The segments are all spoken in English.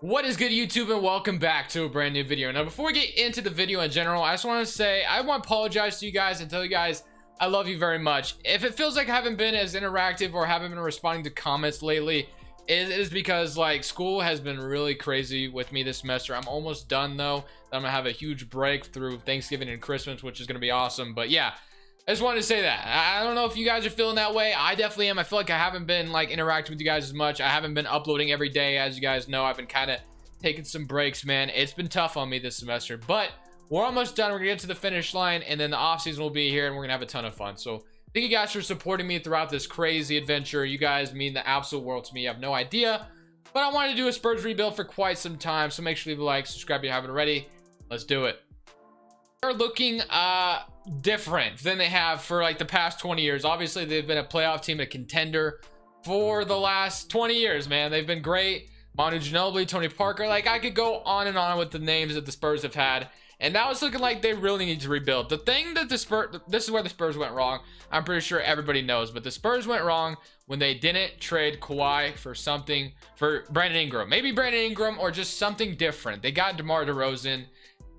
What is good, YouTube, and welcome back to a brand new video. Now, before we get into the video in general, I just want to say I want to apologize to you guys and tell you guys I love you very much. If it feels like I haven't been as interactive or haven't been responding to comments lately, it is because like school has been really crazy with me this semester. I'm almost done though. I'm gonna have a huge break through Thanksgiving and Christmas, which is gonna be awesome. But yeah, I just wanted to say that. I don't know if you guys are feeling that way. I definitely am. I feel like I haven't been like interacting with you guys as much. I haven't been uploading every day. As you guys know, I've been kind of taking some breaks, man. It's been tough on me this semester, but we're almost done. We're gonna get to the finish line, and then the off season will be here, and we're gonna have a ton of fun. So thank you guys for supporting me throughout this crazy adventure. You guys mean the absolute world to me. You have no idea, but I wanted to do a Spurs rebuild for quite some time, so make sure you leave a like, subscribe if you haven't already. Let's do it. They're looking different than they have for like the past 20 years. Obviously, they've been a playoff team, a contender for the last 20 years, man. They've been great. Manu Ginobili, Tony Parker, like I could go on and on with the names that the Spurs have had, and now it's looking like they really need to rebuild. The thing that the Spurs, this is where the Spurs went wrong. I'm pretty sure everybody knows, but the Spurs went wrong when they didn't trade Kawhi for Brandon Ingram. Maybe Brandon Ingram or just something different. They got DeMar DeRozan,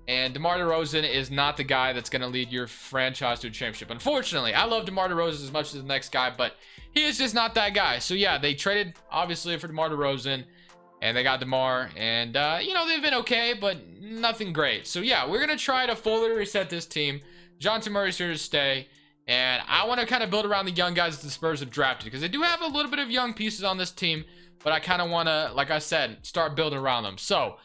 and DeMar DeRozan is not the guy that's going to lead your franchise to a championship. Unfortunately, I love DeMar DeRozan as much as the next guy, but he is just not that guy. So yeah, they traded obviously for DeMar DeRozan, and they got DeMar, and you know, they've been okay, but nothing great. So yeah, we're gonna try to fully reset this team. DeJounte Murray's here to stay, and I want to kind of build around the young guys that the Spurs have drafted, because they do have a little bit of young pieces on this team, but I kind of want to, like I said, start building around them. So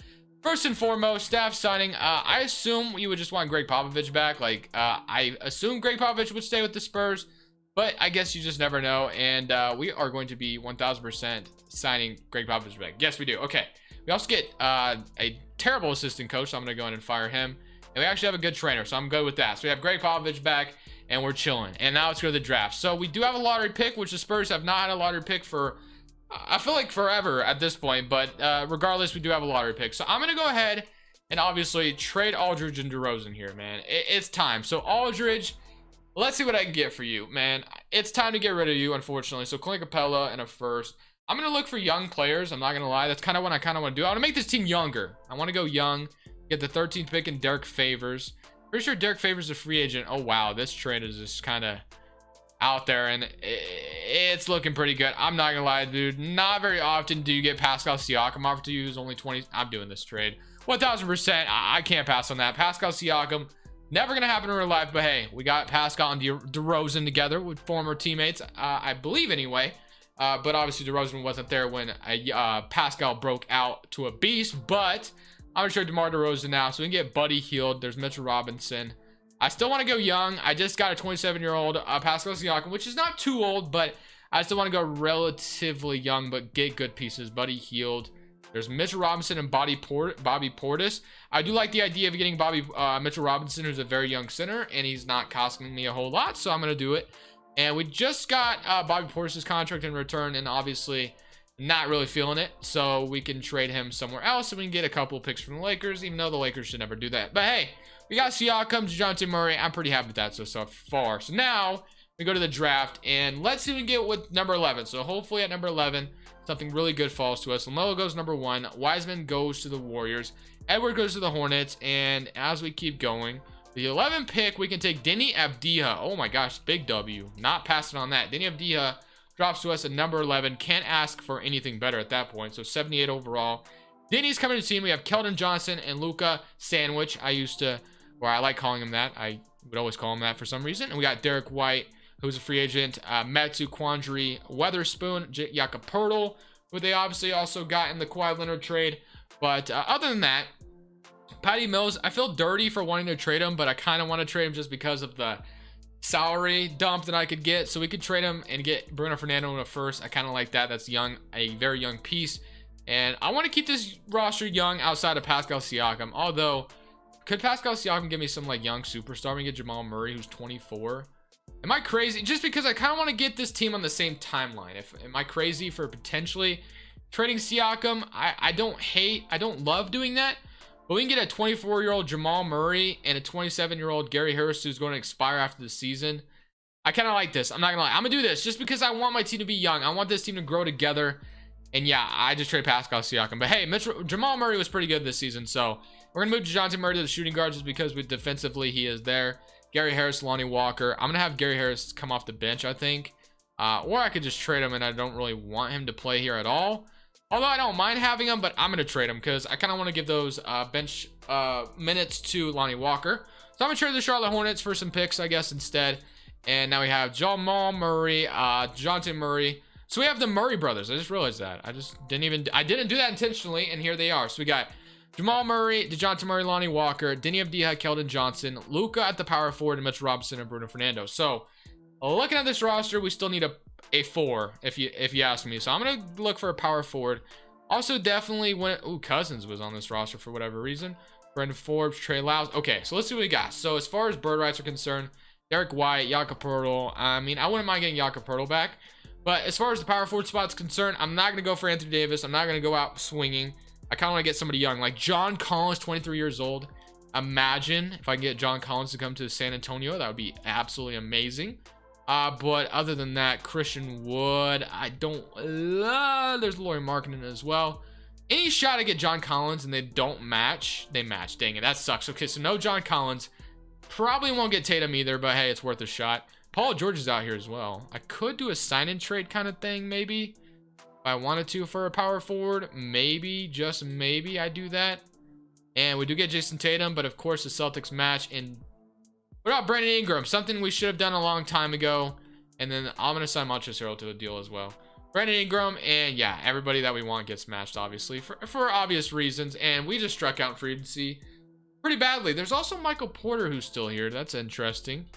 first and foremost, staff signing, I assume we would just want Greg Popovich back. Like I assume Greg Popovich would stay with the Spurs, but I guess you just never know. And we are going to be 1000% signing Greg Popovich back. Yes, we do. Okay. We also get a terrible assistant coach, so I'm going to go in and fire him. And we actually have a good trainer, so I'm good with that. So we have Greg Popovich back, and we're chilling. And now let's go to the draft. So we do have a lottery pick, which the Spurs have not had a lottery pick for, I feel like, forever at this point. But regardless, we do have a lottery pick. So I'm going to go ahead and obviously trade Aldridge and DeRozan here, man. It's time. So Aldridge, let's see what I can get for you, man. It's time to get rid of you, unfortunately. So Clint Capella and a first. I'm going to look for young players. I'm not going to lie. That's kind of what I kind of want to do. I want to make this team younger. I want to go young. Get the 13th pick in Derek Favors. Pretty sure Derek Favors is a free agent. Oh, wow. This trade is just kind of out there, and it's looking pretty good. I'm not going to lie, dude. Not very often do you get Pascal Siakam offered to you. Who's only 20. I'm doing this trade. 1000%. I can't pass on that. Pascal Siakam. Never gonna happen in real life, but hey, we got Pascal and DeRozan together with former teammates, I believe anyway. But obviously DeRozan wasn't there when Pascal broke out to a beast. But I'm gonna show DeMar DeRozan now, so we can get Buddy Hield. There's Mitchell Robinson. I still want to go young. I just got a 27-year-old Pascal Siakam, which is not too old, but I still want to go relatively young, but get good pieces. Buddy Hield. There's Mitchell Robinson and Bobby Portis. I do like the idea of getting Mitchell Robinson, who's a very young center, and he's not costing me a whole lot, so I'm going to do it. And we just got Bobby Portis' contract in return, and obviously not really feeling it, so we can trade him somewhere else, and we can get a couple of picks from the Lakers, even though the Lakers should never do that. But hey, we got Siakam, DeJounte Murray. I'm pretty happy with that so far. So now we go to the draft, and let's see what we can get with number 11. So hopefully at number 11, something really good falls to us. LaMelo goes number 1. Wiseman goes to the Warriors. Edward goes to the Hornets. And as we keep going, the 11th pick, we can take Denny Avdija. Oh my gosh, big W. Not passing on that. Denny Avdija drops to us at number 11. Can't ask for anything better at that point. So 78 overall. Denny's coming to the team. We have Keldon Johnson and Luka Sandwich. I like calling him that. I would always call him that for some reason. And we got Derek White, who's a free agent, Matsu Quandry, Weatherspoon, Jakob Poeltl, who they obviously also got in the Kawhi Leonard trade. But other than that, Patty Mills, I feel dirty for wanting to trade him, but I kind of want to trade him just because of the salary dump that I could get. So we could trade him and get Bruno Fernando in a first. I kind of like that. That's young, a very young piece. And I want to keep this roster young outside of Pascal Siakam. Although, could Pascal Siakam give me some like young superstar? We get Jamal Murray, who's 24. Am I crazy? Just because I kind of want to get this team on the same timeline. Am I crazy for potentially trading Siakam? I don't love doing that. But we can get a 24-year-old Jamal Murray and a 27-year-old Gary Harris who's going to expire after the season. I kind of like this. I'm not going to lie. I'm going to do this just because I want my team to be young. I want this team to grow together. And yeah, I just trade Pascal Siakam. But hey, Jamal Murray was pretty good this season. So we're going to move DeJounte Murray to the shooting guard just because defensively he is there. Gary Harris, Lonnie Walker. I'm going to have Gary Harris come off the bench, I think. Or I could just trade him, and I don't really want him to play here at all. Although I don't mind having him, but I'm going to trade him because I kind of want to give those bench minutes to Lonnie Walker. So I'm going to trade the Charlotte Hornets for some picks, I guess, instead. And now we have Jamal Murray, DeJounte Murray. So we have the Murray brothers. I just realized that. I didn't do that intentionally, and here they are. So we got Jamal Murray, DeJounte Murray, Lonnie Walker, Deni Avdija, Keldon Johnson, Luka at the power forward, and Mitchell Robinson and Bruno Fernando. So looking at this roster, we still need a 4, if you ask me. So I'm gonna look for a power forward. Also, definitely Cousins was on this roster for whatever reason. Brandon Forbes, Trey Lyles. Okay, so let's see what we got. So as far as bird rights are concerned, Derek White, Jakob Poeltl. I mean, I wouldn't mind getting Jakob Poeltl back. But as far as the power forward spot's concerned, I'm not gonna go for Anthony Davis. I'm not gonna go out swinging. I kind of want to get somebody young, like John Collins, 23 years old. Imagine if I can get John Collins to come to San Antonio. That would be absolutely amazing. But other than that, Christian Wood, I don't there's Lauri Markkanen as well. Any shot to get John Collins and they don't match, they match. Dang it, that sucks. Okay, so no John Collins. Probably won't get Tatum either, but hey, it's worth a shot. Paul George is out here as well. I could do a sign-in trade kind of thing, maybe. If I wanted to for a power forward, maybe, just maybe I do that. And we do get Jason Tatum, but of course the Celtics match. And what about Brandon Ingram? Something we should have done a long time ago. And then I'm going to sign Montrezl Harrell to the deal as well. Brandon Ingram, and yeah, everybody that we want gets matched, obviously, for obvious reasons. And we just struck out in free agency pretty badly. There's also Michael Porter who's still here. That's interesting.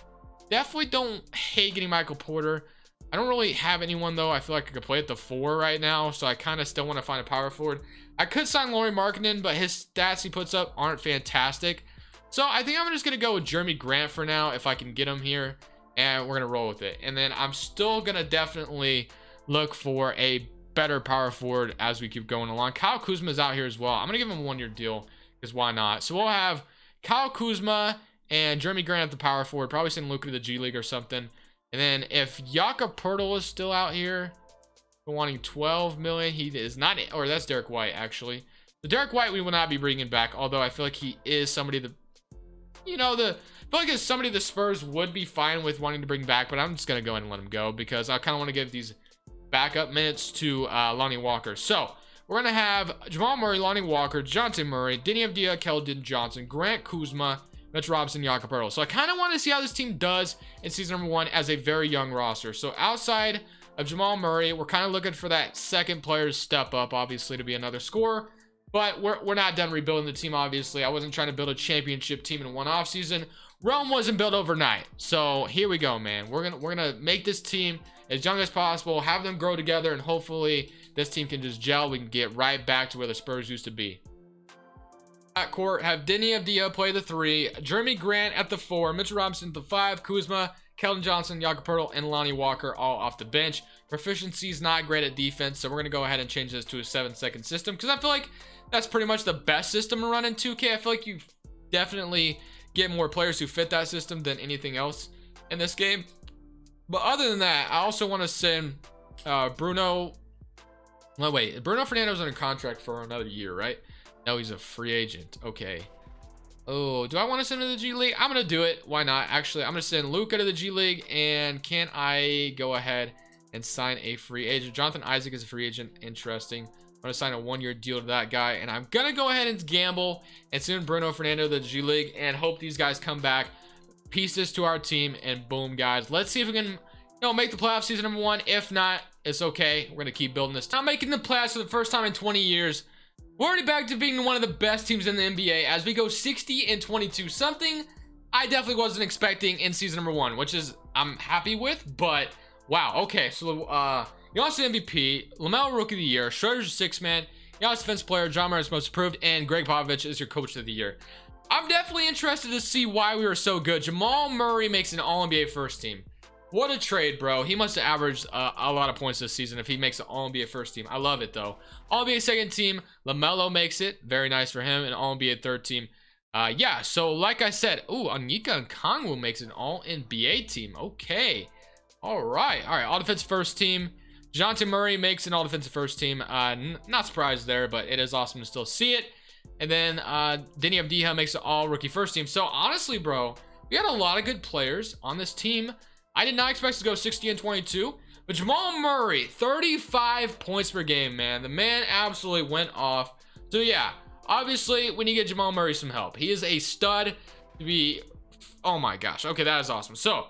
Definitely don't hate getting Michael Porter. I don't really have anyone, though. I feel like I could play at the 4 right now, so I kind of still want to find a power forward. I could sign Lauri Markkanen, but his stats he puts up aren't fantastic. So I think I'm just going to go with Jeremy Grant for now, if I can get him here, and we're going to roll with it. And then I'm still going to definitely look for a better power forward as we keep going along. Kyle Kuzma is out here as well. I'm going to give him a 1-year deal, because why not? So we'll have Kyle Kuzma and Jeremy Grant at the power forward, probably send Luka to the G League or something. And then if Jakob Poeltl is still out here, we're wanting 12 million. He is not, or that's Derek White actually. The Derek White we will not be bringing back, although I feel like he is somebody that, you know, I feel like it's somebody the Spurs would be fine with wanting to bring back, but I'm just gonna go ahead and let him go because I kind of want to give these backup minutes to Lonnie Walker. So we're gonna have Jamal Murray, Lonnie Walker, DeJounte Murray, Deni Avdija, Keldon Johnson, Grant Kuzma, Mitch Robinson, Jakob Poeltl. So I kind of want to see how this team does in season number 1 as a very young roster. So outside of Jamal Murray, we're kind of looking for that second player to step up, obviously, to be another scorer. But we're not done rebuilding the team, obviously. I wasn't trying to build a championship team in one offseason. Rome wasn't built overnight. So here we go, man. We're gonna make this team as young as possible, have them grow together, and hopefully this team can just gel. We can get right back to where the Spurs used to be. At court, have Deni Avdija play the 3, Jeremy Grant at the 4, Mitchell Robinson at the 5, Kuzma, Keldon Johnson, Jakob Poeltl, and Lonnie Walker all off the bench. Proficiency is not great at defense, so we're going to go ahead and change this to a 7-second system because I feel like that's pretty much the best system to run in 2K. I feel like you definitely get more players who fit that system than anything else in this game. But other than that, I also want to send Bruno Fernando's under contract for another year, right? No, he's a free agent. Okay. Oh, do I want to send him to the G League? I'm going to do it. Why not? Actually, I'm going to send Luka to the G League. And can I go ahead and sign a free agent? Jonathan Isaac is a free agent. Interesting. I'm going to sign a 1-year deal to that guy. And I'm going to go ahead and gamble and send Bruno Fernando to the G League and hope these guys come back. Pieces to our team. And boom, guys. Let's see if we can, make the playoff season number 1. If not, it's okay. We're going to keep building this. Not making the playoffs for the first time in 20 years. We're already back to being one of the best teams in the NBA as we go 60-22. Something I definitely wasn't expecting in season number 1, which is I'm happy with, but wow. Okay, so Giannis MVP, LaMelo Rookie of the Year, Schroeder's 6-man, Giannis Defensive Player, John Morant's Most Improved, and Greg Popovich is your Coach of the Year. I'm definitely interested to see why we were so good. Jamal Murray makes an All-NBA first team. What a trade, bro. He must have averaged a lot of points this season if he makes an All-NBA first team. I love it, though. All-NBA second team, LaMelo makes it. Very nice for him. And All-NBA third team. Yeah, so like I said, Onyeka Okongwu makes an All-NBA team. Okay. All right. All defense first team. DeJounte Murray makes an all-defensive first team. Not surprised there, but it is awesome to still see it. And then Deni Avdija makes an all-rookie first team. So honestly, bro, we had a lot of good players on this team. I did not expect to go 60 and 22, but Jamal Murray, 35 points per game, man. The man absolutely went off. So yeah, obviously we need to get Jamal Murray some help. He is a stud to be. Oh my gosh. Okay, that is awesome. So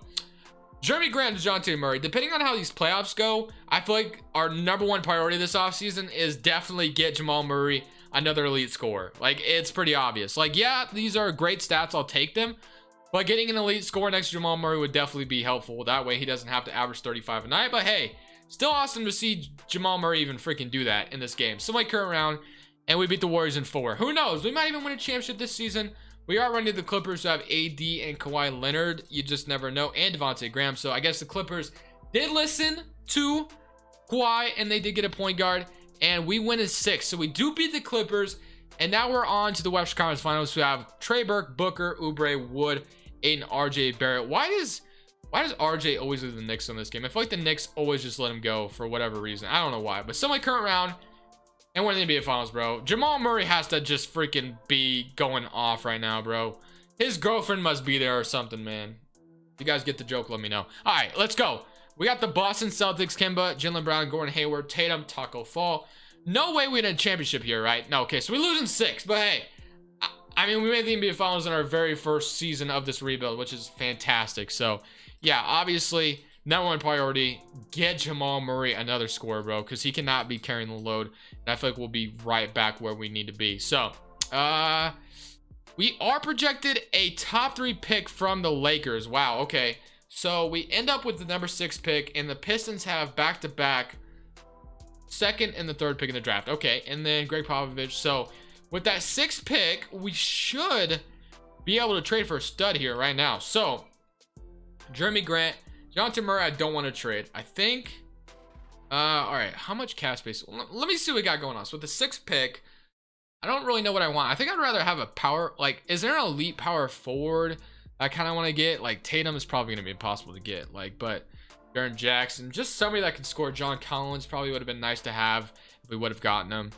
Jeremy Grant and DeJounte Murray, depending on how these playoffs go, I feel like our #1 priority this offseason is definitely get Jamal Murray another elite scorer. Like, it's pretty obvious. Like, yeah, these are great stats. I'll take them. But getting an elite score next to Jamal Murray would definitely be helpful. That way he doesn't have to average 35 a night. But hey, still awesome to see Jamal Murray even freaking do that in this game. So my current round, and we beat the Warriors in 4. Who knows? We might even win a championship this season. We are running the Clippers who have AD and Kawhi Leonard. You just never know. And Devontae Graham. So I guess the Clippers did listen to Kawhi, and they did get a point guard. And we win in 6. So we do beat the Clippers. And now we're on to the Western Conference Finals. We have Trey Burke, Booker, Oubre, Wood, Aiden, RJ Barrett. Why does RJ always leave the Knicks on this game? I feel like the Knicks always just let him go for whatever reason. I don't know why. But still my current round. And we're in the NBA Finals, bro. Jamal Murray has to just freaking be going off right now, bro. His girlfriend must be there or something, man. If you guys get the joke, let me know. All right, let's go. We got the Boston Celtics, Kemba, Jaylen Brown, Gordon Hayward, Tatum, Taco Fall. No way we win a championship here, right? No, okay, so we lose in 6. But hey, I mean, we made the NBA Finals in our very first season of this rebuild, which is fantastic. So, yeah, obviously, #1 priority, get Jamal Murray another scorer, bro, because he cannot be carrying the load. And I feel like we'll be right back where we need to be. So, we are projected a top 3 pick from the Lakers. Wow, okay. So, we end up with the #6 pick, and the Pistons have back-to-back 2nd and the 3rd pick in the draft. Okay, and then Greg Popovich. So, with that 6th pick, we should be able to trade for a stud here right now. So, Jeremy Grant, DeJounte Murray, I don't want to trade. I think, all right, how much cap space? Let me see what we got going on. So with the 6th pick, I don't really know what I want. I think I'd rather have a power, like, is there an elite power forward I kind of want to get? Like, Tatum is probably going to be impossible to get, like, but Jaren Jackson, just somebody that can score. John Collins probably would have been nice to have if we would have gotten him.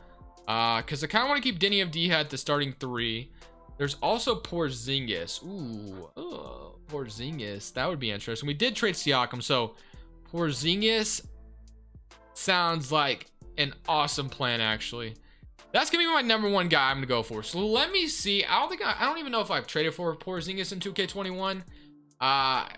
Because I kind of want to keep Deni Avdija at the starting 3. There's also Porzingis. Ooh, Porzingis. That would be interesting. We did trade Siakam, so Porzingis sounds like an awesome plan, actually. That's gonna be my #1 guy I'm gonna go for. So let me see. I don't even know if I've traded for Porzingis in 2K21.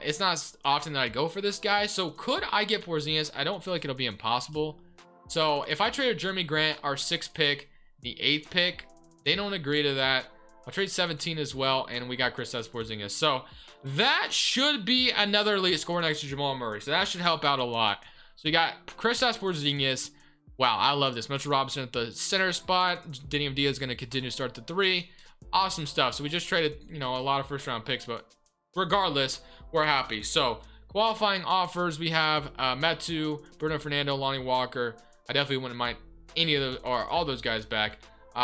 It's not often that I go for this guy. So could I get Porzingis? I don't feel like it'll be impossible. So if I traded Jeremy Grant, our 6th pick, the 8th pick, they don't agree to that. I'll trade 17 as well, and we got Kristaps Porzingis. So that should be another elite scorer next to Jamal Murray. So that should help out a lot. So we got Kristaps Porzingis. Wow, I love this. Mitchell Robinson at the center spot. Deni Avdija is going to continue to start the 3. Awesome stuff. So we just traded, you know, a lot of first-round picks, but regardless, we're happy. So qualifying offers, we have Metu, Bruno Fernando, Lonnie Walker. I definitely wouldn't mind any of those or all those guys back.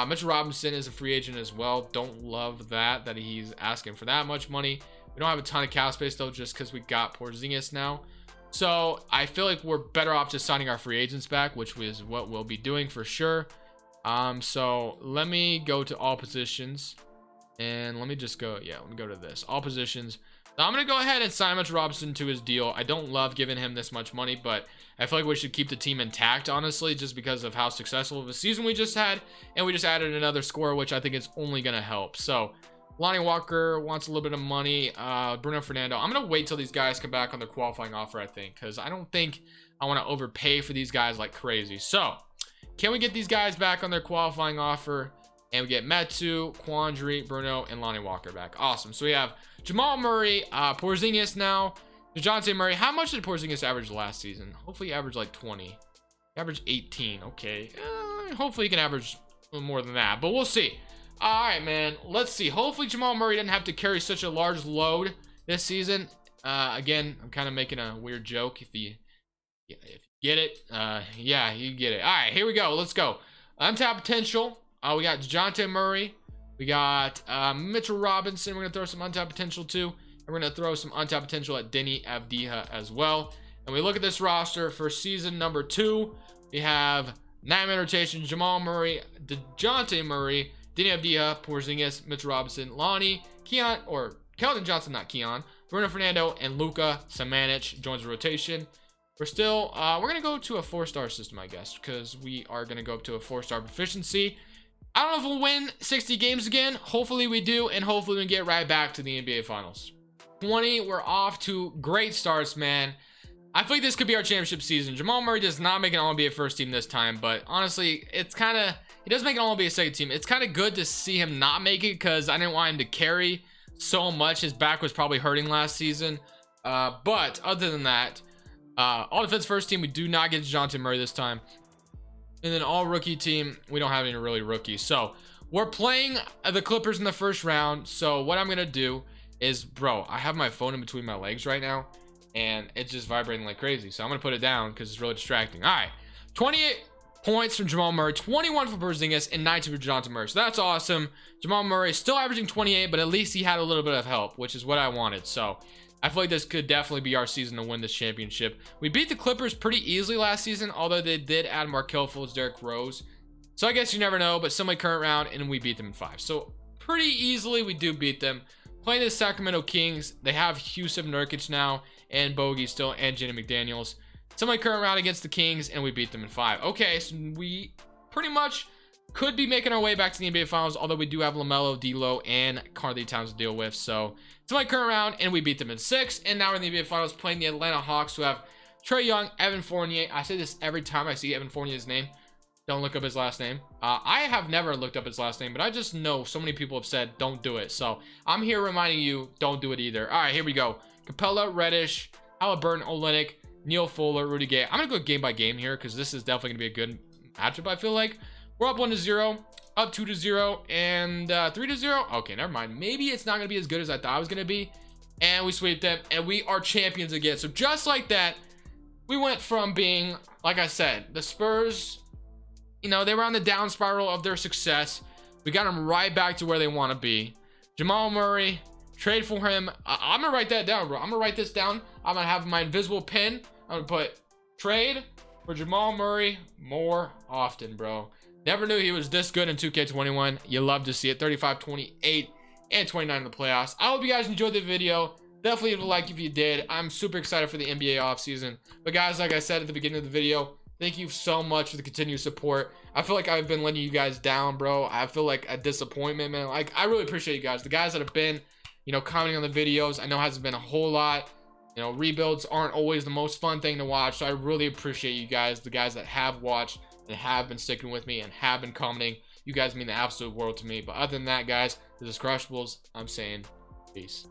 Mitchell Robinson is a free agent as well. Don't love that he's asking for that much money. We don't have a ton of cap space though, just because we got Porzingis now. So I feel like we're better off just signing our free agents back, which is what we'll be doing for sure. So let me go to all positions, and let me just go. Yeah, let me go to this all positions. Now I'm gonna go ahead and sign Mitchell Robinson to his deal. I don't love giving him this much money, but I feel like we should keep the team intact, honestly, just because of how successful of a season we just had, and we just added another scorer, which I think is only gonna help. So Lonnie Walker wants a little bit of money. Bruno Fernando. I'm gonna wait till these guys come back on their qualifying offer, I think, because I don't think I want to overpay for these guys like crazy. So can we get these guys back on their qualifying offer? And we get Metu, Quandary, Bruno, and Lonnie Walker back. Awesome. So we have Jamal Murray, Porzingis now, DeJounte Murray. How much did Porzingis average last season? Hopefully he averaged like 20. He averaged 18. Okay. Hopefully he can average more than that, but we'll see. All right, man. Let's see. Hopefully Jamal Murray didn't have to carry such a large load this season. Again, I'm kind of making a weird joke. If you get it, yeah, you get it. All right, here we go. Let's go. Untapped potential. We got DeJounte Murray. We got Mitchell Robinson. We're going to throw some untapped potential too. And we're going to throw some untapped potential at Deni Avdija as well. And we look at this roster for season number 2. We have 9-man rotation: Jamal Murray, DeJounte Murray, Deni Avdija, Porzingis, Mitchell Robinson, Lonnie, Keon, or Keldon Johnson, not Keon, Bruno Fernando, and Luka Samanic joins the rotation. We're still, we're going to go to a 4-star system, I guess, because we are going to go up to a 4-star proficiency. I don't know if we'll win 60 games again. Hopefully we do, and hopefully we can get right back to the NBA Finals. 20, we're off to great starts, man. I feel like this could be our championship season. Jamal Murray does not make an All-NBA first team this time, but honestly, it's kind of, he does make an All-NBA second team. It's kind of good to see him not make it because I didn't want him to carry so much. His back was probably hurting last season. But other than that, all defense first team, we do not get DeJounte Murray this time. And then all rookie team, we don't have any really rookies. So we're playing the Clippers in the first round. So what I'm going to do is, bro, I have my phone in between my legs right now, and it's just vibrating like crazy. So I'm going to put it down because it's really distracting. All right, 28 points from Jamal Murray, 21 for Porzingis, and 19 for DeJounte Murray. So that's awesome. Jamal Murray still averaging 28, but at least he had a little bit of help, which is what I wanted. So I feel like this could definitely be our season to win this championship. We beat the Clippers pretty easily last season, although they did add Markelle Fultz, Derrick Rose. So I guess you never know, but semi current round, and we beat them in 5. So pretty easily we do beat them. Playing the Sacramento Kings, they have Jusuf Nurkic now, and Bogey still, and Jenny McDaniels. Semi current round against the Kings, and we beat them in 5. Okay, so we pretty much could be making our way back to the NBA Finals, although we do have LaMelo, D'Lo, and Karl-Anthony Towns to deal with. So it's my current round, and we beat them in 6. And now we're in the NBA Finals playing the Atlanta Hawks, who have Trae Young, Evan Fournier. I say this every time I see Evan Fournier's name. Don't look up his last name. I have never looked up his last name, but I just know so many people have said don't do it. So I'm here reminding you, don't do it either. All right, here we go. Capella, Reddish, Halliburton, Olynyk, Neil Fuller, Rudy Gay. I'm going to go game by game here because this is definitely going to be a good matchup, I feel like. We're up 1-0, up 2-0, and 3-0. Okay, never mind. Maybe it's not going to be as good as I thought it was going to be. And we sweep them, and we are champions again. So just like that, we went from being, like I said, the Spurs, you know, they were on the down spiral of their success. We got them right back to where they want to be. Jamal Murray, trade for him. I'm going to write that down, bro. I'm going to write this down. I'm going to have my invisible pen. I'm going to put trade for Jamal Murray more often, bro. Never knew he was this good in 2K21. You love to see it. 35, 28, and 29 in the playoffs. I hope you guys enjoyed the video. Definitely leave a like if you did. I'm super excited for the NBA offseason. But guys, like I said at the beginning of the video, thank you so much for the continued support. I feel like I've been letting you guys down, bro. I feel like a disappointment, man. Like, I really appreciate you guys. The guys that have been, you know, commenting on the videos, I know it hasn't been a whole lot. You know, rebuilds aren't always the most fun thing to watch. So I really appreciate you guys, the guys that have watched and have been sticking with me and have been commenting. You guys mean the absolute world to me. But other than that, guys, this is Crushables. I'm saying peace.